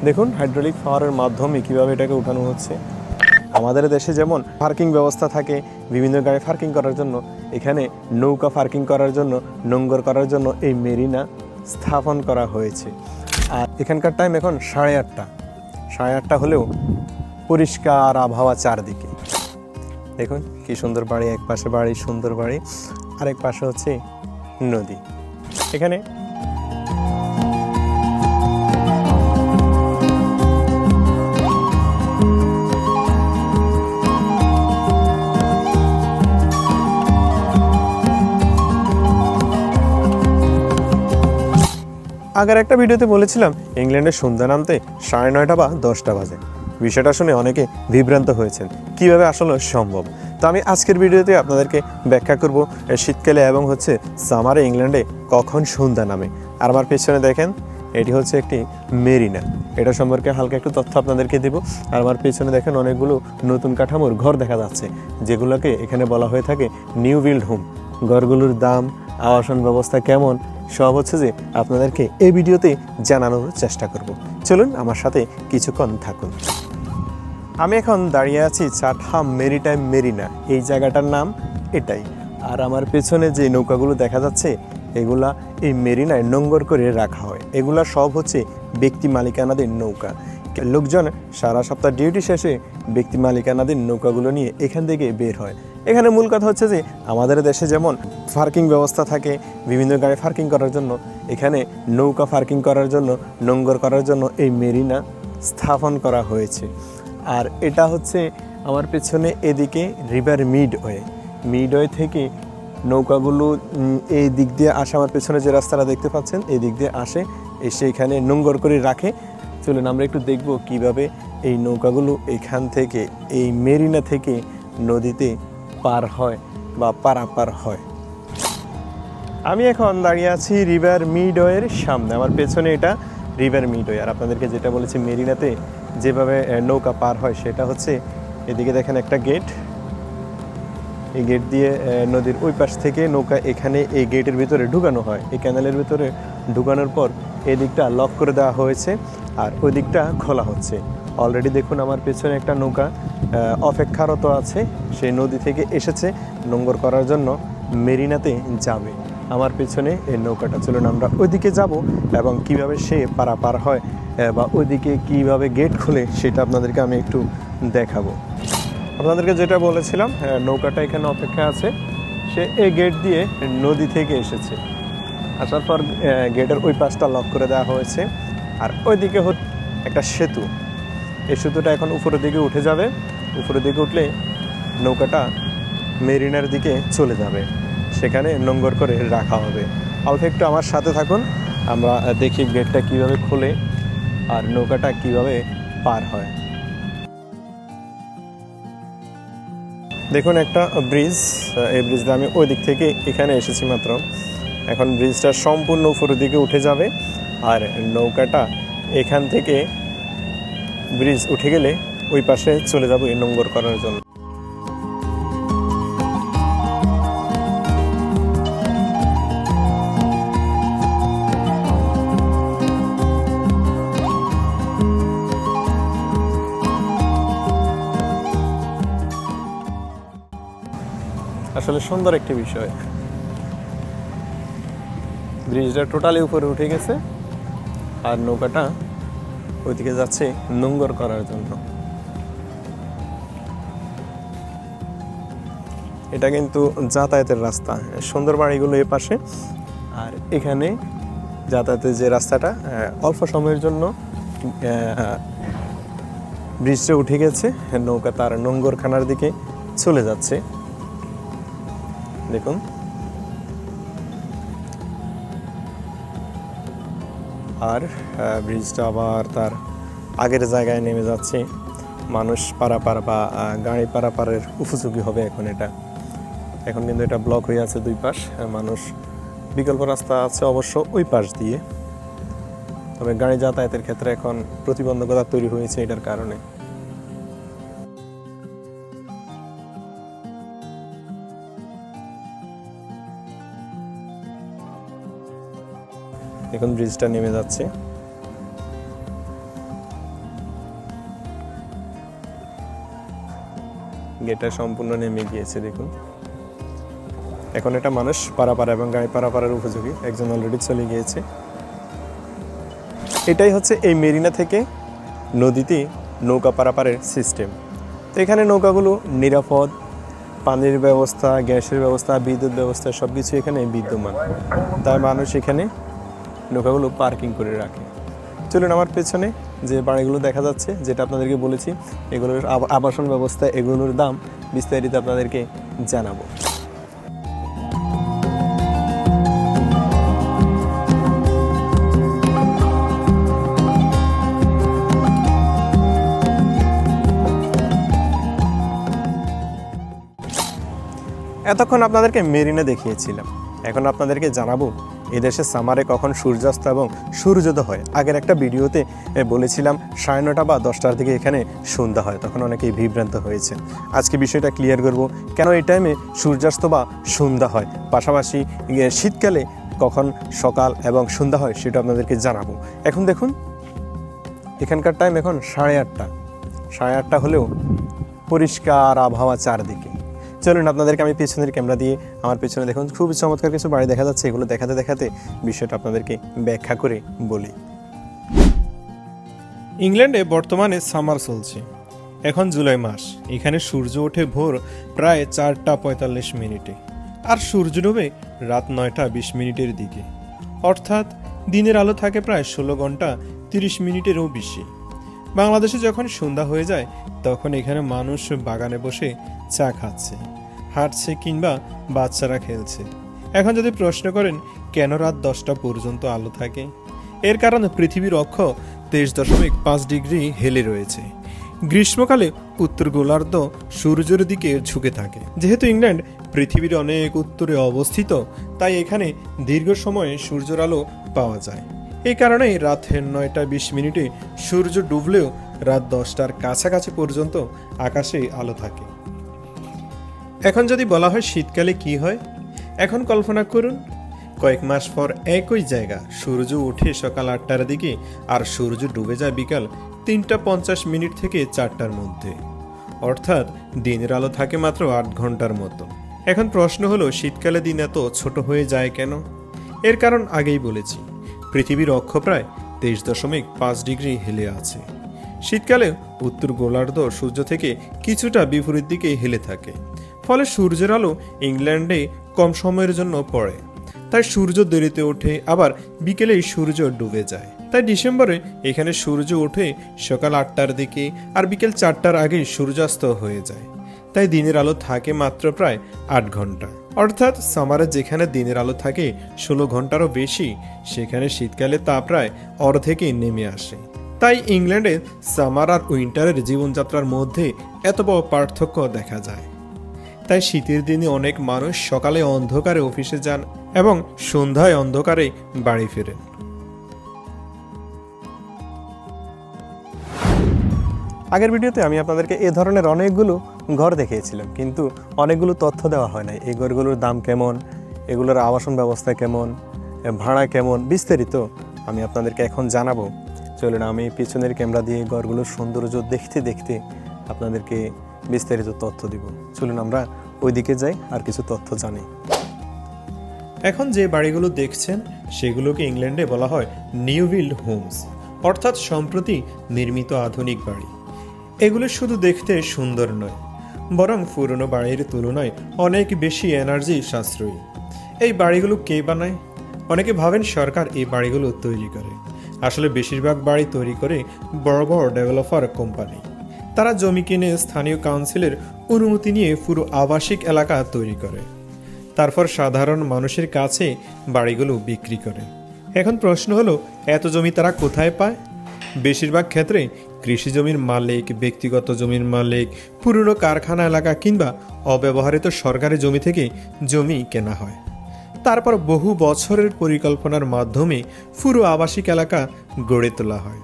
দেখুন হাইড্রোলিক পাওয়ারের মাধ্যমে কীভাবে এটাকে উঠানো হচ্ছে। আমাদের দেশে যেমন পার্কিং ব্যবস্থা থাকে বিভিন্ন গাড়ি পার্কিং করার জন্য, এখানে নৌকা পার্কিং করার জন্য, নোঙ্গর করার জন্য এই মেরিনা স্থাপন করা হয়েছে। আর এখানকার টাইম এখন 8:30। 8:30 হলেও পরিষ্কার আবহাওয়া চারদিকে। দেখুন কি সুন্দর বাড়ি, এক পাশে বাড়ি, সুন্দর বাড়ি, আরেক পাশে হচ্ছে নদী। এখানে আগের একটা ভিডিওতে বলেছিলাম ইংল্যান্ডের সন্ধ্যা নামতে 9:30 বা 10টা বাজে। বিষয়টা শুনে অনেকে বিভ্রান্ত হয়েছেন, কিভাবে আসলে সম্ভব। তো আমি আজকের ভিডিওতে আপনাদেরকে ব্যাখ্যা করব শীতকালে এবং হচ্ছে সামারে ইংল্যান্ডে কখন সন্ধ্যা নামে। আর আমার পেছনে দেখেন এটি হচ্ছে একটি মেরিনা, এটা সম্পর্কে হালকা একটু তথ্য আপনাদেরকে দেব। আর আমার পেছনে দেখেন অনেকগুলো নতুন কাঠামোর ঘর দেখা যাচ্ছে, যেগুলোকে এখানে বলা হয়ে থাকে নিউ বিল্ড হোম। ঘরগুলোর দাম, আবাসন ব্যবস্থা কেমন, সব হচ্ছে যে আপনাদেরকে এই ভিডিওতে জানানোর চেষ্টা করব। চলুন আমার সাথে কিছুক্ষণ থাকুন। আমি এখন দাঁড়িয়ে আছি চাটহাম মেরিটাইম মেরিনা, এই জায়গাটার নাম এটাই। আর আমার পেছনে যে নৌকাগুলো দেখা যাচ্ছে এগুলা এই মেরিনায় নোঙ্গর করে রাখা হয়। এগুলা সব হচ্ছে ব্যক্তি মালিকানাধীন নৌকা। লোকজন সারা সপ্তাহ ডিউটি শেষে ব্যক্তি মালিকানাধীন নৌকাগুলো নিয়ে এখান থেকে বের হয়। এখানে মূল কথা হচ্ছে যে আমাদের দেশে যেমন পার্কিং ব্যবস্থা থাকে বিভিন্ন গাড়ি পার্কিং করার জন্য, এখানে নৌকা পার্কিং করার জন্য, নোঙ্গর করার জন্য এই মেরিনা স্থাপন করা হয়েছে। আর এটা হচ্ছে আমার পেছনে এদিকে রিভার মিডওয়ে থেকে নৌকাগুলো এই দিক দিয়ে আসে। আমার পেছনে যে রাস্তাটা দেখতে পাচ্ছেন এই দিক দিয়ে আসে, এসে এখানে নোঙ্গর করে রাখে। চলুন আমরা একটু দেখব কিভাবে এই নৌকাগুলো এখান থেকে এই মেরিনা থেকে নদীতে পার হয় বা পারাপার হয়। আমি এখন দাঁড়িয়ে আছি রিভার মিডওয়ের সামনে। আমার পেছনে এটা রিভার মিডওয়ে। আর আপনাদেরকে যেটা বলেছি মেরিনাতে যেভাবে নৌকা পার হয় সেটা হচ্ছে এদিকে দেখেন একটা গেট, এই গেট দিয়ে নদীর ওই পাশ থেকে নৌকা এখানে এই গেটের ভিতরে ঢুকানো হয়। এই ক্যানেলের ভিতরে ঢুকানোর পর এই দিকটা লক করে দেওয়া হয়েছে আর ওই দিকটা খোলা হচ্ছে। অলরেডি দেখুন আমার পেছনে একটা নৌকা অপেক্ষারত আছে, সেই নদী থেকে এসেছে নোঙ্গর করার জন্য মেরিনাতে যাবে। আমার পেছনে এই নৌকাটা। চলুন আমরা ওইদিকে যাব এবং কিভাবে সে পারাপার হয় বা ওইদিকে কিভাবে গেট খুলে সেটা আপনাদেরকে আমি একটু দেখাবো। আপনাদেরকে যেটা বলেছিলাম নৌকাটা এখানে অপেক্ষা আছে, সে এই গেট দিয়ে নদী থেকে এসেছে। আসার পর গেটের ওই পাশটা লক করে দেওয়া হয়েছে। আর ওইদিকে একটা সেতু, এই সেতুটা এখন উপরের দিকে উঠে যাবে। উপরের দিকে উঠলে নৌকাটা মেরিনার দিকে চলে যাবে, সেখানে নোঙ্গর করে রাখা হবে। অল্প একটু আমার সাথে থাকুন, আমরা দেখি গেটটা কিভাবে খোলে আর নৌকাটা কিভাবে পার হয়। দেখুন একটা ব্রিজ, এই ব্রিজটা আমি ওই দিক থেকে এখানে এসেছি মাত্র। এখন ব্রিজটা সম্পূর্ণ উপরের দিকে উঠে যাবে আর নৌকাটা এখান থেকে ব্রিজ উঠে গেলে ওই পাশে চলে যাবো এই নোঙ্গর করার জন্য। আসলে সুন্দর একটি বিষয়, ব্রিজটা টোটালি উপরে উঠে গেছে আর নৌকাটা ওইদিকে যাচ্ছে নোঙ্গর করার জন্য। এটা কিন্তু যাতায়াতের রাস্তা, সুন্দর বাড়িগুলো এ পাশে আর এখানে যাতায়াতের যে রাস্তাটা অল্প সময়ের জন্য ব্রিজটা উঠে গেছে, নৌকা তার নোঙ্গরখানার দিকে চলে যাচ্ছে। দেখুন আর ব্রিজটা আবার তার আগের জায়গায় নেমে যাচ্ছে। মানুষ পারাপার বা গাড়ি পারাপারের উপযোগী হবে এখন এটা। এখন কিন্তু এটা ব্লক হয়ে আছে দুই পাশ, মানুষ বিকল্প রাস্তা আছে অবশ্য ওই পাশ দিয়ে, তবে গাড়ি যাতায়াতের ক্ষেত্রে এখন প্রতিবন্ধকতা তৈরি হয়েছে এটার কারণে। এখন ব্রিজটা নেমে যাচ্ছে। গেটটা সম্পূর্ণ নেমে গিয়েছে দেখুন। এখন এটা মানুষ পারাপার এবং গাড়ি পারাপারের উপযোগী, একজন অলরেডি চলে গিয়েছে। এটাই হচ্ছে এই মেরিনা থেকে নদীতে নৌকা পারাপারের সিস্টেম। তো এখানে নৌকাগুলো নিরাপদ, পানির ব্যবস্থা, গ্যাসের ব্যবস্থা, বিদ্যুৎ ব্যবস্থা সব কিছু এখানে বিদ্যমান, তাই মানুষ এখানে নৌকাগুলো পার্কিং করে রাখে। চলুন, আমার পেছনে যে বাড়িগুলো দেখা যাচ্ছে, যেটা আপনাদেরকে বলেছি, এগুলোর আবাসন ব্যবস্থা, এগুলোর দাম বিস্তারিত আপনাদেরকে জানাবো। এতক্ষণ আপনাদেরকে মেরিনা দেখিয়েছিলাম, এখন আপনাদেরকে জানাবো এদেশে সামারে কখন সূর্যাস্ত এবং সূর্যোদয় হয়। আগের একটা ভিডিওতে বলেছিলাম 9:30 বা 10টার দিকে এখানে সন্ধ্যা হয়, তখন অনেকেই বিভ্রান্ত হয়েছে। আজকে বিষয়টা ক্লিয়ার করব, কেন এই টাইমে সূর্যাস্ত বা সন্ধ্যা হয়, পাশাপাশি শীতকালে কখন সকাল এবং সন্ধ্যা হয় সেটা আপনাদেরকে জানাবো। এখন দেখুন, এখানকার টাইম এখন 8:30। 8:30 হলেও পরিষ্কার আবহাওয়া চারদিকে। চলুন, আপনাদেরকে আমি পেছনের ক্যামেরা দিয়ে, আমার পেছনে দেখুন খুবই চমৎকার কিছু বাড়ি দেখা যাচ্ছে। এগুলো দেখাতে দেখাতে বিষয়টা আপনাদেরকে ব্যাখ্যা করে বলি। ইংল্যান্ডে বর্তমানে সামার চলছে, এখন জুলাই মাস। এখানে সূর্য ওঠে ভোর প্রায় 4:45 আর সূর্য ডোবে রাত 9:20 দিকে, অর্থাৎ দিনের আলো থাকে প্রায় 16 ঘন্টা 30 মিনিটেরও বেশি। বাংলাদেশে যখন সন্ধ্যা হয়ে যায় তখন এখানে মানুষ বাগানে বসে চা খাচ্ছে, হাঁটছে কিংবা বাচ্চারা খেলছে। এখন যদি প্রশ্ন করেন কেন রাত 10টা পর্যন্ত আলো থাকে, এর কারণ পৃথিবীর অক্ষ 23.5 ডিগ্রি হেলে রয়েছে। গ্রীষ্মকালে উত্তর গোলার্ধ সূর্যের দিকে ঝুঁকে থাকে। যেহেতু ইংল্যান্ড পৃথিবীর অনেক উত্তরে অবস্থিত, তাই এখানে দীর্ঘ সময়ে সূর্যের আলো পাওয়া যায়। এই কারণেই রাত 9:20 সূর্য ডুবলেও রাত 10টার কাছাকাছি পর্যন্ত আকাশে আলো থাকে। এখন যদি বলা হয় শীতকালে কি হয়, এখন কল্পনা করুন কয়েক মাস পর একই জায়গা সূর্য ওঠে সকাল 8টার দিকে আর সূর্য ডুবে যায় বিকাল 3:50 থেকে 4টার মধ্যে, অর্থাৎ দিনের আলো থাকে মাত্র 8 ঘন্টার মতো। এখন প্রশ্ন হলো শীতকালে দিন এত ছোট হয়ে যায় কেন? এর কারণ আগেই বলেছি, পৃথিবীর অক্ষ প্রায় 23.5 ডিগ্রি হেলে আছে। শীতকালে উত্তর গোলার্ধ সূর্য থেকে কিছুটা বিপরীত দিকে হেলে থাকে, ফলে সূর্যের আলো ইংল্যান্ডে কম সময়ের জন্য পড়ে। তাই সূর্য দেরিতে ওঠে, আবার বিকেলেই সূর্য ডুবে যায়। তাই ডিসেম্বরে এখানে সূর্য ওঠে সকাল 8টার দিকে আর বিকেল 4টার আগে সূর্যাস্ত হয়ে যায়। তাই দিনের আলো থাকে মাত্র প্রায় 8 ঘন্টা। অর্থাৎ সামারে যেখানে দিনের আলো থাকে 16 ঘন্টারও বেশি, সেখানে শীতকালে তা প্রায় অর্ধেকে নেমে আসে। তাই ইংল্যান্ডে সামার আর উইন্টারের জীবনযাত্রার মধ্যে এত বড় পার্থক্য দেখা যায়। তাই শীতের দিনে অনেক মানুষ সকালে অন্ধকারে অফিসে যান এবং সন্ধ্যায় অন্ধকারে বাড়ি ফেরেন। আগের ভিডিওতে আমি আপনাদেরকে এ ধরনের অনেকগুলো ঘর দেখিয়েছিলাম, কিন্তু অনেকগুলো তথ্য দেওয়া হয় নাই। এই ঘরগুলোর দাম কেমন, এগুলোর আবাসন ব্যবস্থা কেমন, ভাড়া কেমন, বিস্তারিত আমি আপনাদেরকে এখন জানাবো। চলুন, আমি পিছনের ক্যামেরা দিয়ে ঘরগুলোর সৌন্দর্য দেখতে দেখতে আপনাদেরকে বিস্তারিত তথ্য দিব। চলুন আমরা ওইদিকে যাই আর কিছু তথ্য জানি। এখন যে বাড়িগুলো দেখছেন সেগুলোকে ইংল্যান্ডে বলা হয় নিউ বিল্ড হোমস, অর্থাৎ সম্প্রতি নির্মিত আধুনিক বাড়ি। এগুলো শুধু দেখতে সুন্দর নয়, বরং পুরনো বাড়ির তুলনায় অনেক বেশি এনার্জি সাশ্রয়ী। এই বাড়িগুলো কে বানায়? অনেকে ভাবেন সরকার এই বাড়িগুলো তৈরি করে। আসলে বেশিরভাগ বাড়ি তৈরি করে বড় বড় ডেভেলপার কোম্পানি। তারা জমি কিনে স্থানীয় কাউন্সিলের অনুমতি নিয়ে পুরো আবাসিক এলাকা তৈরি করে, তারপর সাধারণ মানুষের কাছে বাড়িগুলো বিক্রি করে। এখন প্রশ্ন হলো, এত জমি তারা কোথায় পায়? বেশিরভাগ ক্ষেত্রে কৃষি জমির মালিক, ব্যক্তিগত জমির মালিক, পুরনো কারখানা এলাকা কিংবা অব্যবহৃত সরকারি জমি থেকে জমি কেনা হয়। তারপর বহু বছরের পরিকল্পনার মাধ্যমে পুরো আবাসিক এলাকা গড়ে তোলা হয়।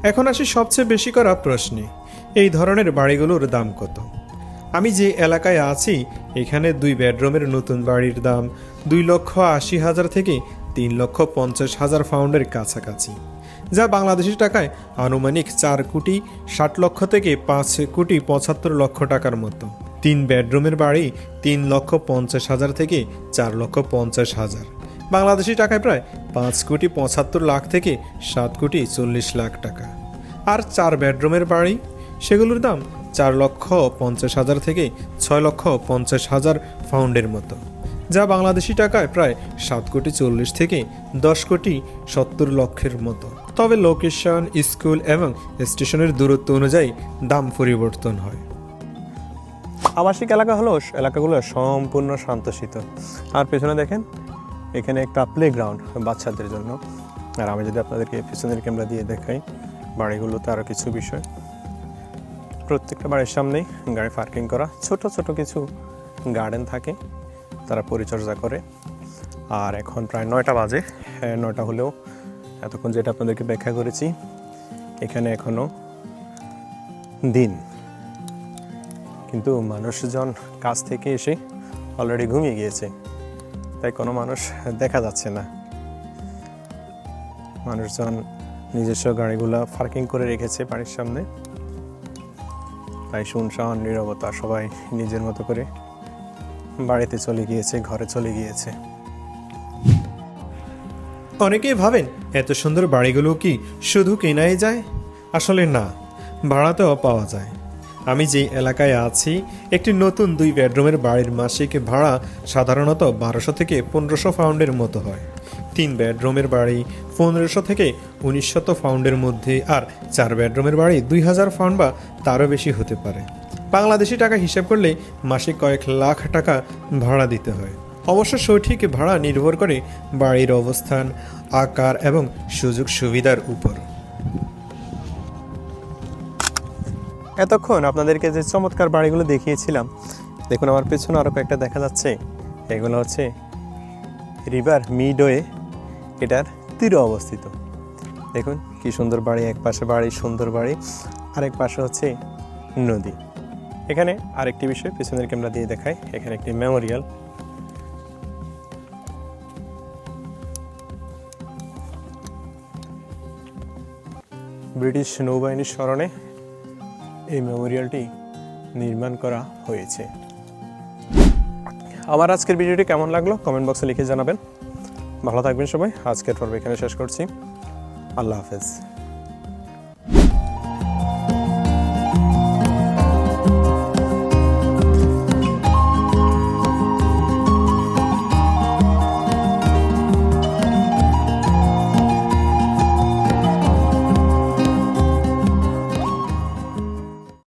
এখন আসি সবচেয়ে বেশি করা প্রশ্নে, এই ধরনের বাড়িগুলোর দাম কত? আমি যে এলাকায় আছি এখানে 2 বেডরুমের নতুন বাড়ির দাম 2,80,000 থেকে 3,50,000 পাউন্ডের কাছাকাছি, যা বাংলাদেশি টাকায় আনুমানিক 4,60,00,000 থেকে 5,75,00,000 টাকার মতো। 3 বেডরুমের বাড়ি 3,50,000 থেকে 4,50,000, বাংলাদেশি টাকায় প্রায় 5,75,00,000 লাখ থেকে 7,40,00,000 টাকা। আর 4 বেডরুমের বাড়ি, সেগুলোর দাম 4,50,000 থেকে 6,50,000 পাউন্ডের মতো, যা বাংলাদেশি টাকায় প্রায় 7,40,00,000 থেকে 10,70,00,000 মতো। তবে লোকেশন, স্কুল এবং স্টেশনের দূরত্ব অনুযায়ী দাম পরিবর্তন হয়। আবাসিক এলাকা হলো এলাকাগুলো সম্পূর্ণ শান্তশীত। আর পেছনে দেখেন, এখানে একটা প্লেগ্রাউন্ড বাচ্চাদের জন্য। আর আমি যদি আপনাদেরকে পিছনের ক্যামেরা দিয়ে দেখাই বাড়িগুলোতে আরও কিছু বিষয়, প্রত্যেকটা বাড়ির সামনেই গাড়ি পার্কিং করা, ছোট ছোট কিছু গার্ডেন থাকে, তারা পরিচর্যা করে। আর এখন প্রায় 9টা বাজে। 9টা হলেও এতক্ষণ যেটা আপনাদেরকে ব্যাখ্যা করেছি, এখানে এখনও দিন, কিন্তু মানুষজন কাজ থেকে এসে অলরেডি ঘুমিয়ে গিয়েছে, তাই কোনো মানুষ দেখা যাচ্ছে না। মানুষজন নিজস্ব গাড়িগুলো পার্কিং করে রেখেছে বাড়ির সামনে, তাই শুনশান নীরবতা, সবাই নিজের মতো করে বাড়িতে চলে গিয়েছে, ঘরে চলে গিয়েছে। অনেকেই ভাবেন এত সুন্দর বাড়িগুলো কি শুধু কেনাই যায়? আসলে না, ভাড়াতেও পাওয়া যায়। আমি যেই এলাকায় আছি, একটি নতুন 2 বেডরুমের বাড়ির মাসিক ভাড়া সাধারণত 1200 থেকে 1500 পাউন্ডের মতো হয়। 3 বেডরুমের বাড়ি 1500 থেকে 1900 পাউন্ডের মধ্যে, আর 4 বেডরুমের বাড়ি 2000 পাউন্ড বা তারও বেশি হতে পারে। বাংলাদেশি টাকা হিসাব করলে মাসে কয়েক লাখ টাকা ভাড়া দিতে হয়। অবশ্য সঠিক ভাড়া নির্ভর করে বাড়ির অবস্থান, আকার এবং সুযোগ সুবিধার উপর। এতক্ষণ আপনাদেরকে যে চমৎকার বাড়িগুলো দেখিয়েছিলাম, দেখুন আমার পেছনে আরও কয়েকটা দেখা যাচ্ছে। এগুলো হচ্ছে রিভার মিডওয়ে, এটার তীরে অবস্থিত। দেখুন কি সুন্দর বাড়ি, এক পাশে বাড়ি, সুন্দর বাড়ি, আরেক পাশে হচ্ছে নদী। এখানে আরেকটি বিষয় পেছনের ক্যামেরা দিয়ে দেখায়, এখানে একটি মেমোরিয়াল। ব্রিটিশ নৌবাহিনীর স্মরণে এই মেমোরিয়ালটি নির্মাণ করা হয়েছে। আমার আজকের ভিডিওটি কেমন লাগলো কমেন্ট বক্সে লিখে জানাবেন। ভালো থাকবেন সবাই। আজকের পর্ব এখানে শেষ করছি। আল্লাহ হাফেজ।